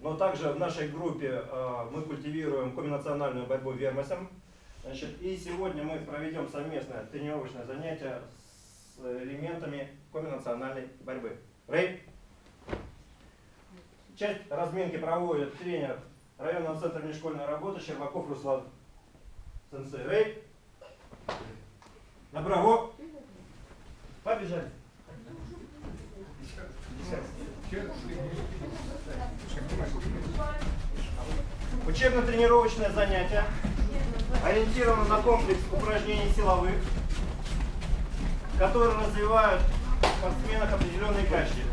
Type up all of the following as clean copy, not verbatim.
Но также в нашей группе мы культивируем комбинациональную борьбу вермасом. Значит, и сегодня мы проведем совместное тренировочное занятие с элементами комбинациональной борьбы. Рэй. Часть разминки проводит тренер районного центра внешкольной работы Щербаков Руслан. Сенсей. Рэй. Направо. Побежали. Учебно-тренировочное занятие ориентировано на комплекс упражнений силовых, которые развивают в спортсменах определенные качества.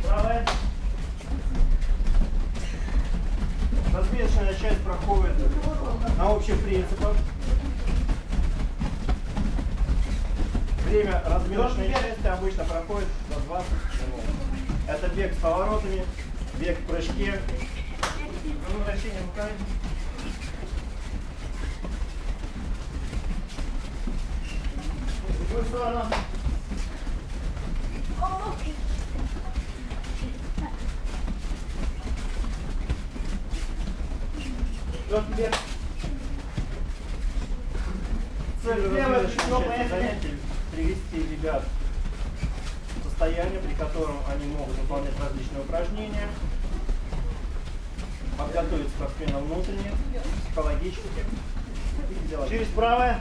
Правая. Разминочная часть проходит на общих принципах. Время разминочной части обычно проходит до 20 минут. Это бег с поворотами, бег в прыжке, вращение руками. В другую сторону. Бег. Цель разминочной занятий привести ребят в состояние, при котором они могут выполнять различные упражнения, подготовить спортсмена внутренне, психологически. Через правое.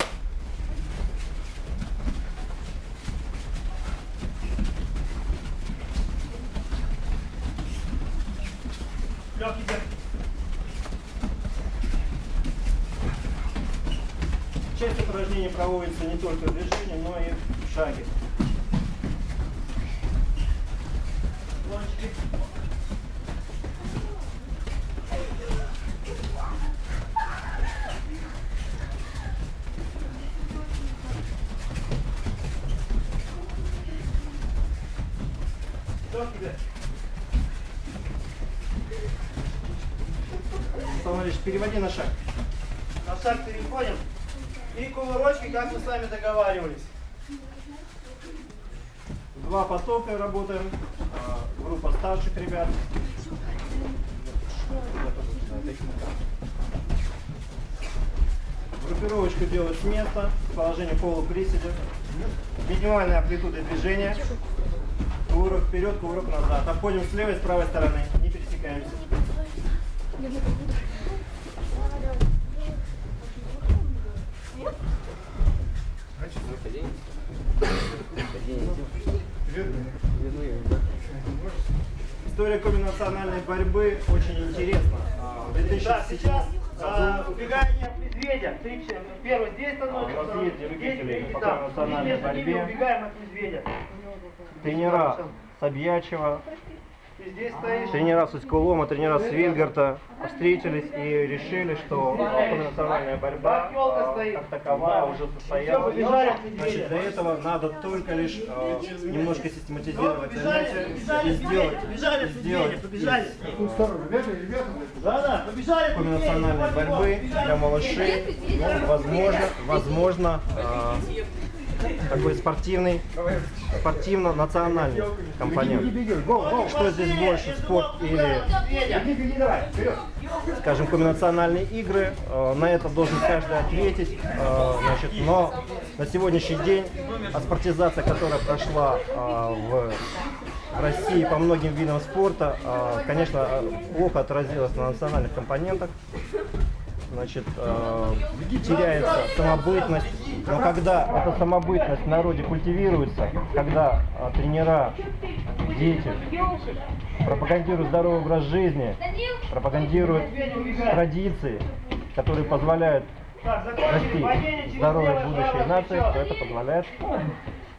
Легкий бег. Часть упражнений проводится не только в движении, но и в шаге. Лончики. Легкий бег. Товарищ, переводи на шаг. На шаг переходим. И кувырочки, как мы с вами договаривались. Два потока работаем. Группа старших ребят. Группировочку делать с места. Положение полуприседа. Минимальная амплитуда движения. Кувырок вперед, кувырок назад. Обходим с левой и с правой стороны. Не пересекаемся. История комбинациональной борьбы очень интересна. Да, сейчас убегание от медведя. Первый здесь становится, у нас есть любители по там. комбинациональной борьбе. Убегаем от медведя. Тренера Собьячева, Ты здесь стоишь. тренера Суськулома, тренера Свильгарта встретились и решили, что комбинациональная борьба как таковая уже состоялась. Значит, для этого надо только лишь немножко систематизировать занятия и сделать комбинациональной борьбы для малышей, возможно, такой спортивно-национальный компонент. Что здесь больше, спорт или, скажем, комбинациональные игры, на это должен каждый ответить. Значит, но на сегодняшний день спортизация, которая прошла в России по многим видам спорта, конечно, плохо отразилась на национальных компонентах. Значит, теряется самобытность, но когда эта самобытность в народе культивируется, когда тренера, дети пропагандируют здоровый образ жизни, пропагандируют традиции, которые позволяют расти здоровой будущей нации, то это позволяет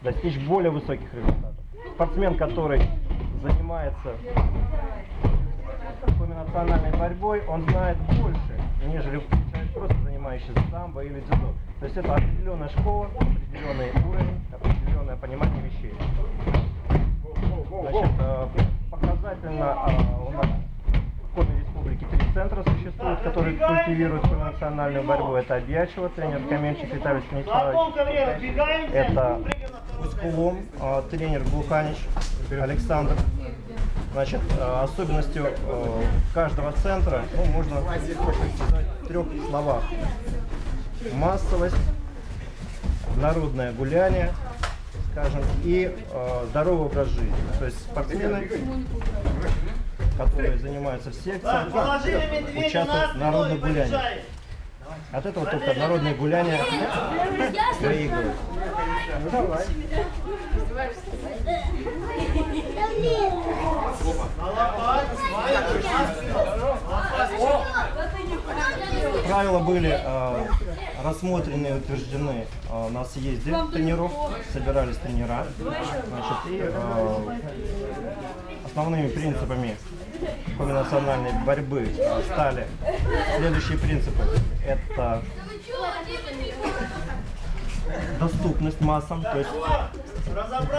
достичь более высоких результатов. Спортсмен, который занимается комбинациональной борьбой, он знает больше, нежели человек, просто занимающийся самбо или дзюдо. То есть это определенная школа, определенный уровень, определенное понимание вещей. Соответственно, у нас в Коми Республике 3 центра существуют, которые культивируют свою национальную борьбу. Это Обьячево, тренер Каменчик Виталий Станиславович. Это Усть-Кулом, тренер Глуханич Александр. Значит, особенностью каждого центра, ну, можно сказать в 3 словах. Массовость, народное гуляние, скажем, и здоровый образ жизни. То есть спортсмены, которые занимаются в секции, участвуют в народных гуляниях. От этого только народные гуляния выигрывают. Ну, давай. Правила были рассмотрены и утверждены на съезде тренеров, собирались тренера. Значит, и основными принципами национальной борьбы стали следующие принципы. Это доступность массам, то есть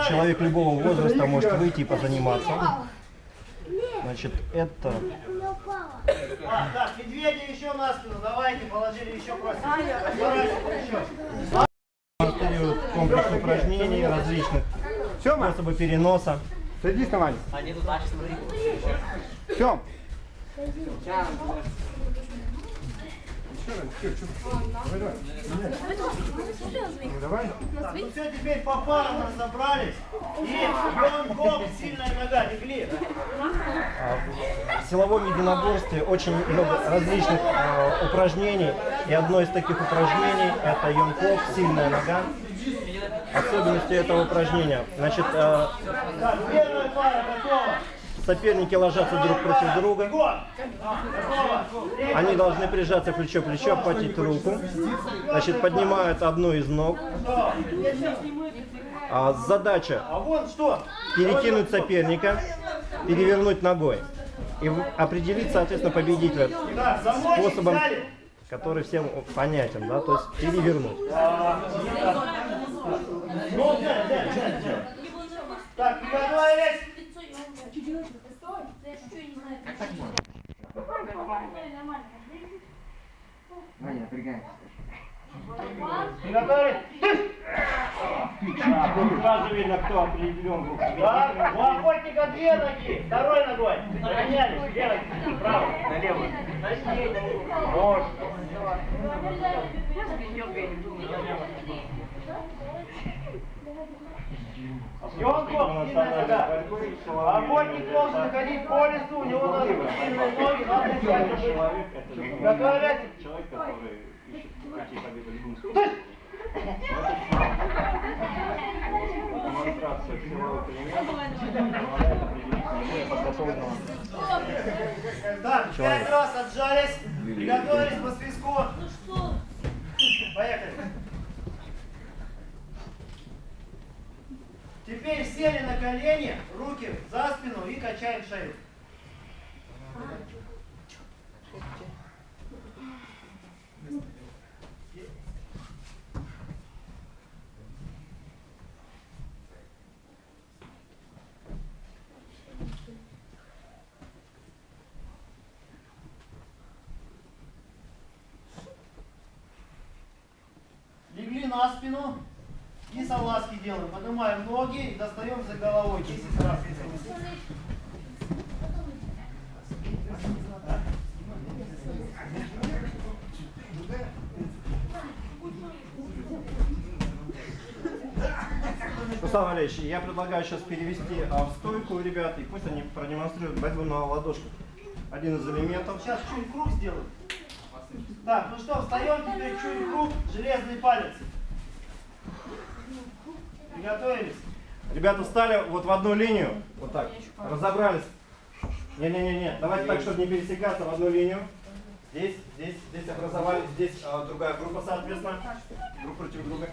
человек любого возраста может выйти и позаниматься. Значит, это... Так, медведя еще на спину, давайте, положили еще просто. Демонстрируют комплекс упражнений, различных способов переноса. Садись, Ваня. Тём. Давай. Ну все, теперь по парам разобрались. И гоп, сильная нога, легли. В силовом единоборстве очень много различных упражнений. И одно из таких упражнений – это йонков, сильная нога. Особенностью этого упражнения. Значит, Первая пара готова. соперники ложатся друг против друга. Они должны прижаться плечо к плечу, обхватить руку. Значит, поднимают одну из ног. Задача перекинуть соперника, перевернуть ногой. И определить, соответственно, победителя способом, который всем понятен, да, то есть перевернуть. Так, приготовились. Ваня, напрягайся. Приготовились. Сразу видно, кто определен. Так, у охотника 2 ноги, второй ногой. Равнялись, левой, правой, на левую. Можно. Ёнков, сильная нога. Охотник должен ходить по лесу, у него должны быть сильные ноги, надо искать человека. Готовились? Человек, который ищет пути победы любым способом. Демонстрация силовых элементов, подготовленного. Так, 5 раз отжались, приготовились по свистку. Поехали. Теперь сели на колени, руки за спину и качаем шею. Легли на спину и салазки делаем. Поднимаем ноги и достаем за головой 10 раз. Руслан Валерьевич, я предлагаю сейчас перевести в стойку ребят, и пусть они продемонстрируют борьбу на ладошках. Один из элементов. Сейчас чуть круг сделаем. Так, ну что, встаем теперь чуть круг, железный палец. Приготовились? Ребята встали вот в одну линию, вот так, разобрались. Не-не-не, давайте так, чтобы не пересекаться, в одну линию. Здесь образовали, здесь другая группа, соответственно, друг против друга.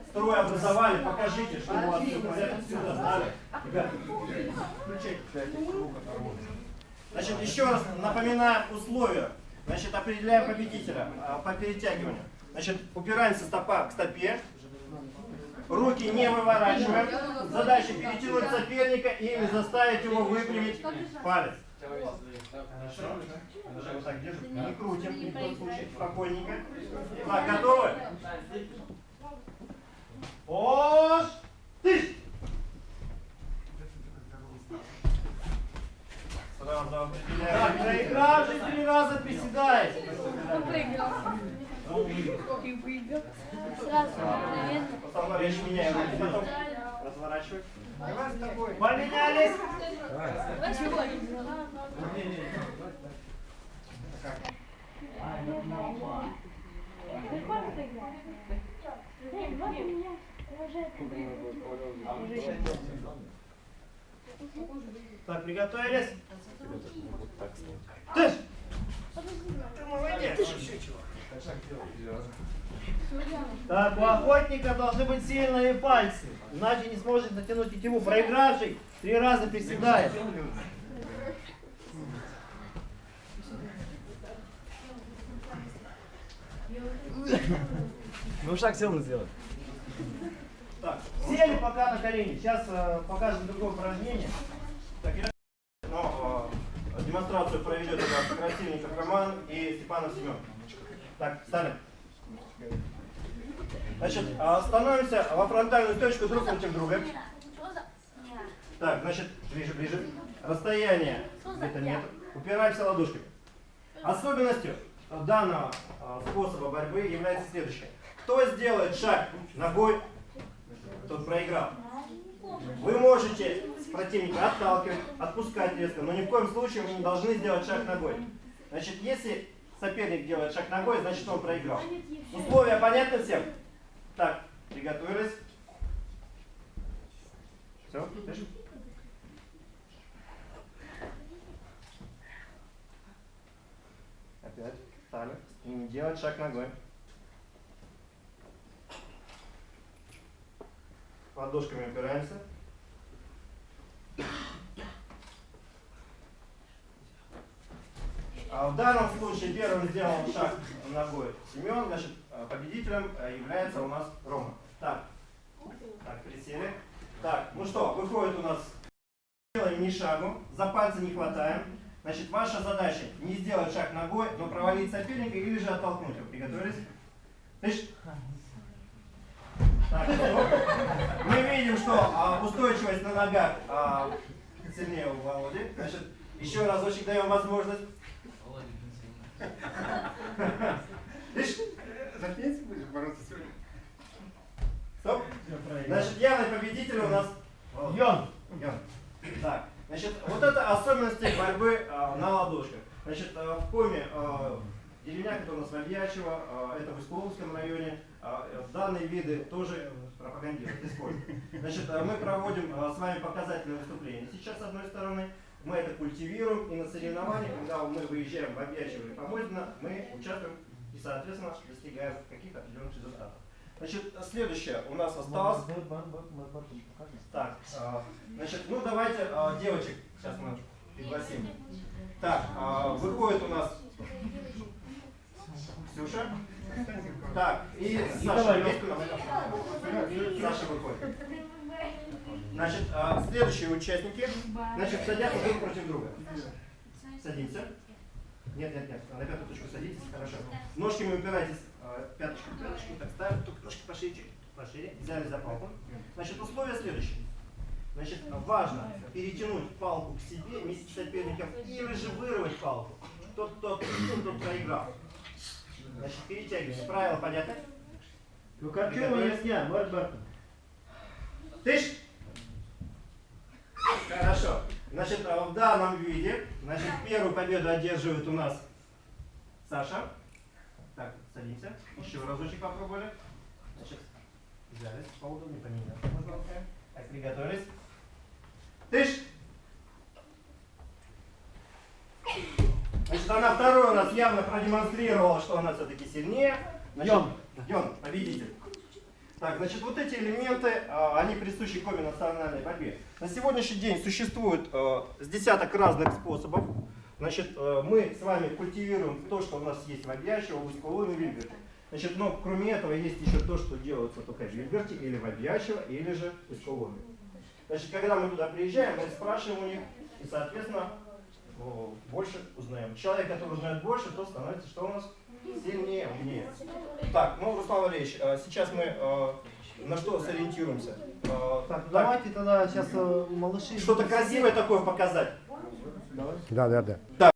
Строй образовали, покажите, что у вас все в порядке, сюда стали. Ребята, включайте. Значит, еще раз напоминаем условия. Значит, определяем победителя по перетягиванию. Значит, упираемся стопа к стопе, руки не выворачиваем. Задача перетянуть соперника или заставить его выпрямить палец. Хорошо. Даже вот так держим. Не крутим, ни в коем случае. Спокойненько. Так, готовы? Ош! Ты! Сразу определяем. Проигравший 3 раза приседает. Потом речь меняем. Потом разворачивай. Поменялись. Так, приготовились? Ты! Ты молодец! Так, у охотника должны быть сильные пальцы, иначе не сможет натянуть тетиву. Проигравший 3 раза приседает. Ну шаг силы сделать. Так, сели пока на колени. Сейчас покажем другое упражнение. Так, демонстрацию проведет у нас Красильников Роман и Степанов Семен. Так, встали. Значит, становимся во фронтальную точку друг против друга. Так, значит, ближе. Расстояние где-то метр. Упираемся ладошками. Особенностью данного способа борьбы является следующее. Кто сделает шаг ногой, тот проиграл. Вы можете противника отталкивать, отпускать резко, но ни в коем случае вы не должны сделать шаг ногой. Значит, если соперник делает шаг ногой, значит он проиграл. Условия понятны всем? Так, приготовились. Все, пишем. Опять встали. И не делать шаг ногой. Ладошками упираемся. В данном случае первым сделал шаг ногой Семен, значит, победителем является у нас Рома. Так, присели. Так, ну что, выходит у нас, делаем ни шагу, за пальцы не хватаем. Значит, ваша задача не сделать шаг ногой, но провалить соперника или же оттолкнуть его. Приготовились? Так, мы видим, что устойчивость на ногах сильнее у Володи. Значит, еще разочек даем возможность. Заткнись, будешь бороться сегодня. Стоп. Значит, явный победитель у нас Йон. Так, значит, вот это особенности борьбы на ладошках. Значит, в коме деревня, которая у нас в Альячево, это в Искуловском районе, данные виды тоже пропагандируют, используют. Значит, мы проводим с вами показательные выступления. Сейчас, с одной стороны, мы это культивируем, и на соревнованиях, когда мы выезжаем в Альячево или Помодино, мы участвуем и, соответственно, достигаем каких-то определенных результатов. Значит, следующее у нас осталось. Так, значит, ну давайте девочек сейчас мы пригласим. Так, выходит у нас Ксюша. Так, и Саша. Саша выходит. Значит, следующие участники, значит, садятся друг против друга. Садимся. Нет, на пятую точку садитесь, хорошо. Ножками упирайтесь, пяточку, так ставим, только ножки пошире, взяли за палку. Значит, условия следующие. Значит, важно перетянуть палку к себе вместе с соперником или же вырвать палку. Тот проиграл. Значит, перетягиваем. Правила понятны? Ну как я, Марк Бартон. Тыш! Хорошо. Значит, в данном виде, значит, первую победу одерживает у нас Саша. Так, садимся. Еще разочек попробовали. Значит, взялись, поудобнее поменяли. Так, приготовились. Тыш! Значит, она второй раз явно продемонстрировала, что она все-таки сильнее. Значит, Йон, победитель. Так, значит, вот эти элементы, они присущи коме национальной борьбе. На сегодняшний день существует с десяток разных способов. Значит, мы с вами культивируем то, что у нас есть в Альячево, в Усть-Кулуме, в Вильгороде. Значит, ну, кроме этого, есть еще то, что делается только в Вильберте, или в Объячево, или же в Исколоме. Значит, когда мы туда приезжаем, мы спрашиваем у них, и, соответственно, больше узнаем. Человек, который узнает больше, то становится, что у нас? Сильнее, умнее. Так, ну, Руслан Валерьевич, сейчас мы на что сориентируемся? Так, давайте тогда сейчас малыши... Что-то красивое такое показать. Давай. Да. Так.